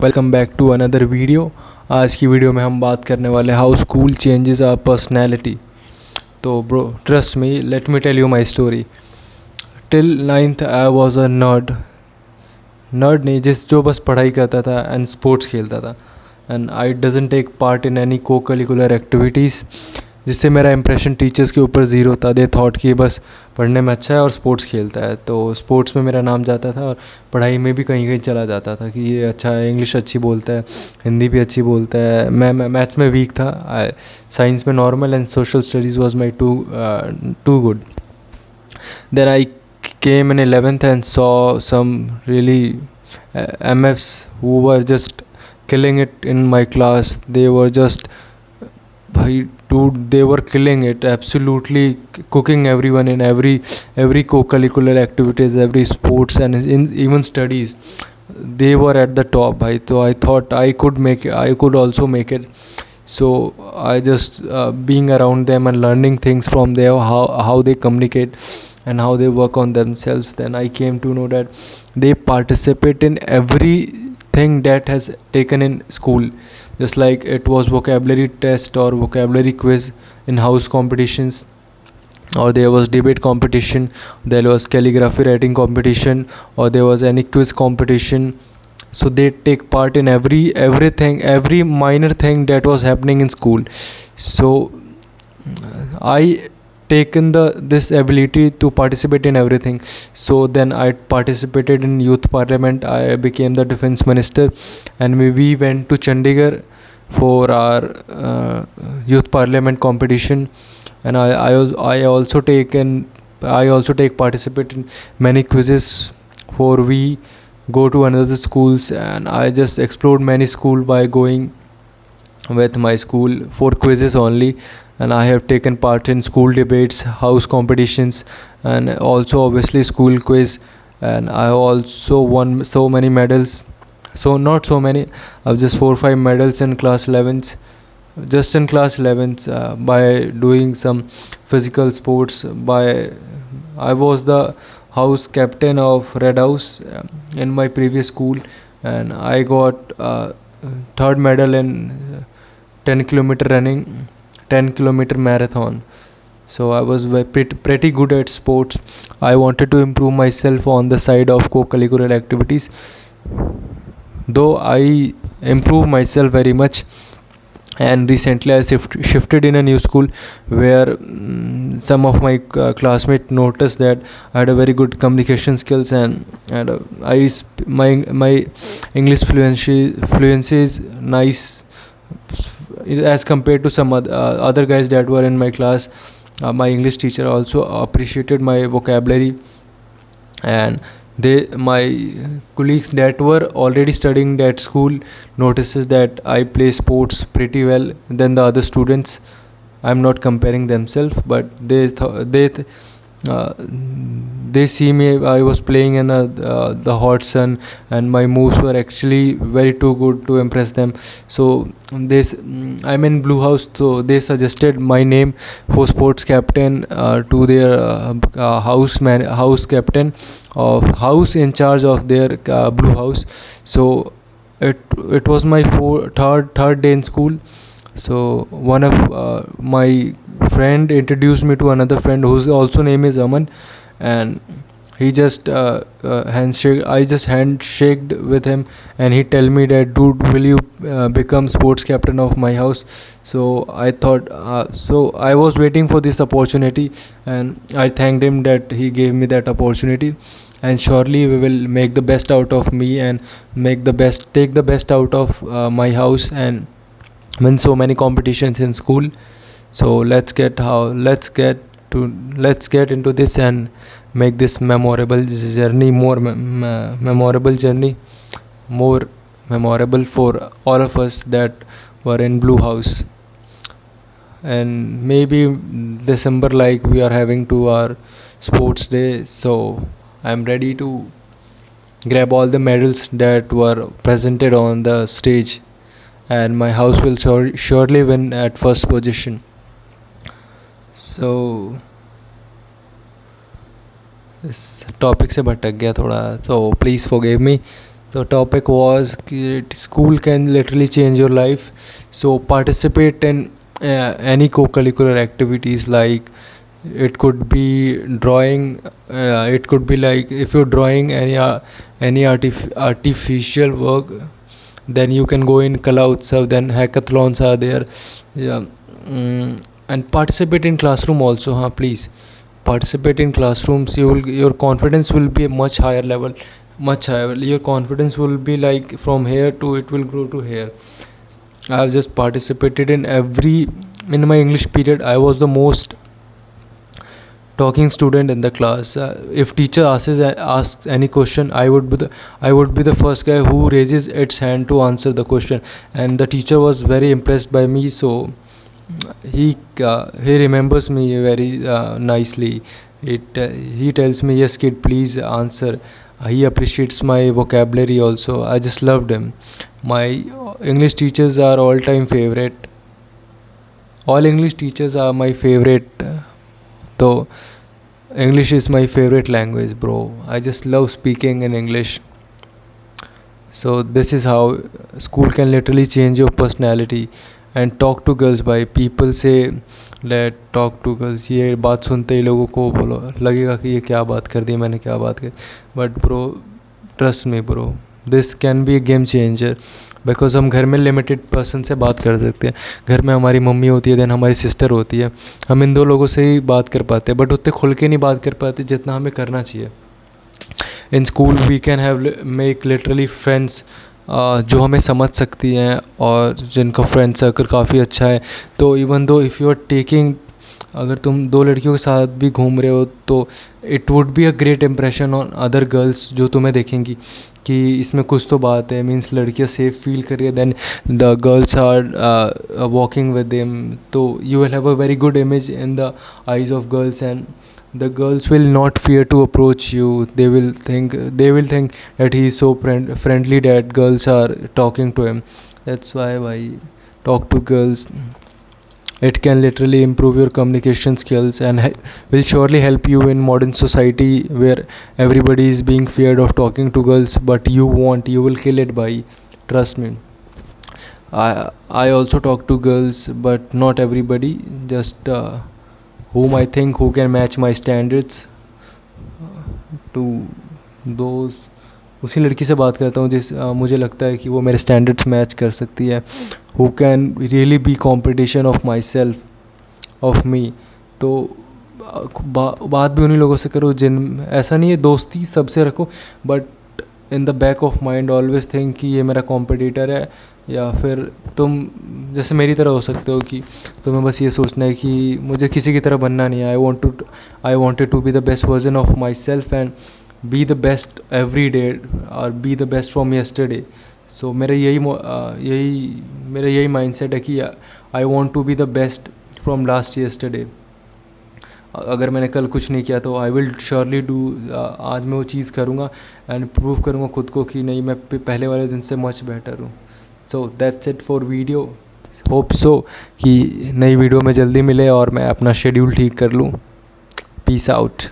Welcome back to another video. आज की video में हम बात करने वाले how school changes our personality. तो bro trust me, let me tell you my story. Till 9th I was a nerd. Nerd नहीं, जो बस पढ़ाई करता था एंड स्पोर्ट्स खेलता था, and I doesn't take part in any co curricular activities, जिससे मेरा इंप्रेशन टीचर्स के ऊपर ज़ीरो था। दे थॉट कि बस पढ़ने में अच्छा है और स्पोर्ट्स खेलता है, तो स्पोर्ट्स में मेरा नाम जाता था और पढ़ाई में भी कहीं कहीं चला जाता था कि ये अच्छा है, इंग्लिश अच्छी बोलता है, हिंदी भी अच्छी बोलता है। मैं मैथ्स में वीक था, साइंस में normal, and social studies was my too good. Then I came in 11th and saw some really MFs who were just killing it in my class. They were just, dude, they were killing it, absolutely cooking everyone in every co-curricular activities, every sports, and in even studies. They were at the top, bhai. So I thought I could make it, I could also make it. So I just being around them and learning things from them, how they communicate and how they work on themselves. Then I came to know that they participate in everything that has taken in school, just like it was vocabulary test or vocabulary quiz in house competitions, or there was debate competition, there was calligraphy writing competition, or there was any quiz competition. So they take part in everything, every minor thing that was happening in school. So I taken this ability to participate in everything. So then I participated in youth parliament. I became the defense minister, and we went to Chandigarh for our youth parliament competition. And I also take participate in many quizzes for we go to another schools, and I just explored many school by going with my school for quizzes only. And I have taken part in school debates, house competitions, and also obviously school quiz. And I also won so many medals. So not so many, just 4 or 5 medals in class 11th, just in class 11th, by doing some physical sports. By I was the house captain of Red House in my previous school, and I got third medal in 10 kilometer running, 10 kilometer marathon. So I was pretty good at sports. I wanted to improve myself on the side of co-curricular activities, though I improved myself very much. And recently I shifted in a new school where some of my classmates noticed that I had a very good communication skills, and my English fluency is nice as compared to some other guys that were in my class. My English teacher also appreciated my vocabulary, and my colleagues that were already studying that school notices that I play sports pretty well than the other students. I'm not comparing themselves, but uh, they see me. I was playing in the hot sun, and my moves were actually very too good to impress them. So I'm in Blue House, so they suggested my name for sports captain to their house captain of house in charge of their Blue House. So it was my third day in school. So one of my friend introduced me to another friend whose also name is Aman, and he just handshake. I just handshaked with him, and he tell me that, dude, will you become sports captain of my house? So I thought, so I was waiting for this opportunity, and I thanked him that he gave me that opportunity. And surely we will make the best out of me, and take the best out of my house, and win so many competitions in school. So let's get into this and make this memorable journey memorable journey more memorable for all of us that were in Blue House. And maybe December, like, we are having to our sports day, so I'm ready to grab all the medals that were presented on the stage, and my house will surely win at first position. So इस topic से भटक गया थोड़ा, so please forgive me. The topic was school can literally change your life. So participate in any co-curricular activities, like it could be drawing. It could be like if you're drawing any artificial work, then you can go in Kala Utsav. Then hackathons are there. Yeah. And participate in classroom also. Please participate in classrooms. Your confidence will be a much higher level, much higher. Your confidence will be like from here to it will grow to here. I have just participated in in my English period. I was the most talking student in the class. If teacher asks any question, I would be the first guy who raises its hand to answer the question, and the teacher was very impressed by me. So he remembers me very nicely. He tells me, yes kid, please answer. He appreciates my vocabulary also. I just loved him. My English teachers are all time favorite. All English teachers are my favorite. Though English is my favorite language, bro. I just love speaking in English. So this is how school can literally change your personality. And talk to girls, by people say let talk to girls. ये बात सुनते ही लोगों को बोलो लगेगा कि ये क्या बात कर दी मैंने, क्या बात कर. But bro, trust me bro, this can be A game changer. Because हम घर में लिमिटेड पर्सन से बात कर सकते हैं. घर में हमारी मम्मी होती है, देन हमारी सिस्टर होती है. हम इन दो लोगों से ही बात कर पाते हैं, बट उतने खुल के नहीं बात कर पाते जितना हमें करना चाहिए. In school we can have make literally friends जो हमें समझ सकती हैं और जिनका फ्रेंड सर्कल काफ़ी अच्छा है. तो even though if you are taking, अगर तुम दो लड़कियों के साथ भी घूम रहे हो, तो it would be a great impression on other girls, जो तुम्हें देखेंगी कि इसमें कुछ तो बात है. मीन्स लड़कियाँ सेफ फील कर रही है, then the girls are walking with them. तो you will have a very good image in the eyes of girls, and the girls will not fear to approach you. They will think that he is so friendly that girls are talking to him. That's why talk to girls. It can literally improve your communication skills and will surely help you in modern society where everybody is being feared of talking to girls, but you will kill it by, trust me. I also talk to girls, but not everybody, just whom I think who can match my standards. To those, उसी लड़की से बात करता हूँ जिस मुझे लगता है कि वो मेरे स्टैंडर्ड्स मैच कर सकती है. Who can really be competition of my self, of me. तो बात भी उन्हीं लोगों से करो जिन, ऐसा नहीं है दोस्ती सबसे रखो, but in the back of mind always think कि ये मेरा कॉम्पिटिटर है. या फिर तुम जैसे मेरी तरह हो सकते हो कि तुम्हें बस ये सोचना है कि मुझे किसी की तरह बनना नहीं है. I wanted to be the best version of myself and be the best every day, और be the best from yesterday. So मेरा यही माइंड सेट है कि I want to be the best from last yesterday. अगर मैंने कल कुछ नहीं किया तो आई विल श्योरली डू, आज मैं वो चीज़ करूँगा एंड प्रूव करूँगा खुद को कि नहीं, मैं पहले वाले दिन से मच बेटर हूँ. So that's it for video. Hope so कि नई वीडियो में जल्दी मिले और मैं अपना शेड्यूल ठीक कर लूँ. Peace out.